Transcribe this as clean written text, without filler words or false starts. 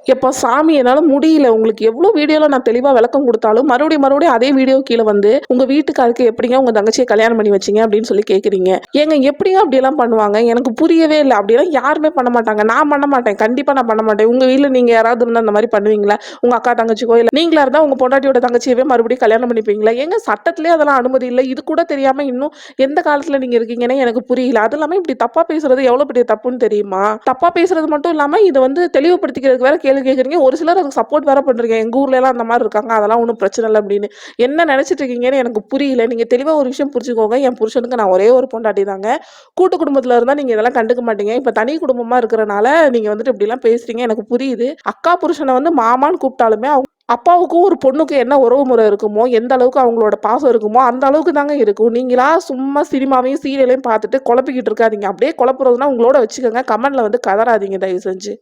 எப்பா சாமி என்னால முடியல. உங்களுக்கு எவ்ளோ வீடியோல நான் தெளிவா விளக்கம் குடுத்தாலும், மறுபடியும் அதே வீடியோ கீழ வந்து, "உங்க வீட்டுக்காருக்கு எப்படிங்க உங்க தங்கச்சிய கல்யாணம் பண்ணி வச்சீங்க?" அப்படின்னு சொல்லி கேட்கிறீங்க. ஏங்க எப்படிங்க அப்படியெல்லாம் பண்ணுவாங்க? எனக்கு புரியவே இல்ல. அப்படியெல்லாம் யாருமே பண்ண மாட்டாங்க. நான் பண்ண மாட்டேன். கண்டிப்பா நான் பண்ண மாட்டேன். உங்க வீட்ல நீங்க யாராவது இருந்தா அந்த மாரி பண்ணுவீங்களா? உங்க அக்கா, தங்கச்சிக்கோ இல்ல நீங்களா இருந்தா உங்க பொண்டாட்டியோட தங்கச்சியவே மறுபடியும் கல்யாணம் பண்ணிப்பீங்களா? ஏங்க சட்டத்திலேயே அதெல்லாம் அனுமதி இல்ல. இது கூட தெரியாம இன்னும் எந்த காலத்துல நீங்க இருக்கீங்கன்னே எனக்கு புரியல. அது இல்லாம இப்படி தப்பா பேசுறது எவ்வளோ பெரிய தப்புன்னு தெரியுமா? தப்பா பேசுறது மட்டும் இல்லாம, இத வந்து தெளிவுபடுத்திக்கிறதுக்கு வேற கேள்வி கேட்குறீங்க. ஒரு சிலர் அதுக்கு சப்போர்ட் வேற பண்றீங்க. எங்க ஊர்லலாம் அந்த மாரி இருக்காங்க. அதெல்லாம் ஒண்ணும் பிரச்சனை இல்ல அப்படின்னு. என்ன நெனச்சிட்டு இருக்கீங்கன்னு எனக்கு புரியல. நீங்க தெளிவா ஒரு விஷயம் புரிஞ்சுக்கோங்க. என் புருஷனுக்கு நான் ஒரே ஒரு பொண்டாட்டி தாங்க. கூட்டு குடும்பத்துல இருந்தா நீங்க இதெல்லாம் கண்டுக்க மாட்டீங்க. இப்ப தனி குடும்பமா இருக்கிறனால நீங்க வந்துட்டு இப்படிலாம் பேசுறீங்க. எனக்கு புரியுது. அக்கா புருஷன வந்து மாமான்னு கூப்பிட்டாலுமே அப்பாவுக்கும் ஒரு பொண்ணுக்கும் என்ன உறவு முறை இருக்குமோ, எந்த அளவுக்கு அவங்களோட பாசம் இருக்குமோ, அந்த அளவுக்கு தாங்க இருக்கும். நீங்களா சும்மா சினிமாவையும், சீரியலையும் பார்த்துட்டு குழப்பிக்கிட்டு இருக்காதீங்க. அப்படியே குழப்புறதுன்னா உங்களோட வச்சுக்கங்க. கமெண்ட்ல வந்து கதறாதீங்க தயவு செஞ்சு.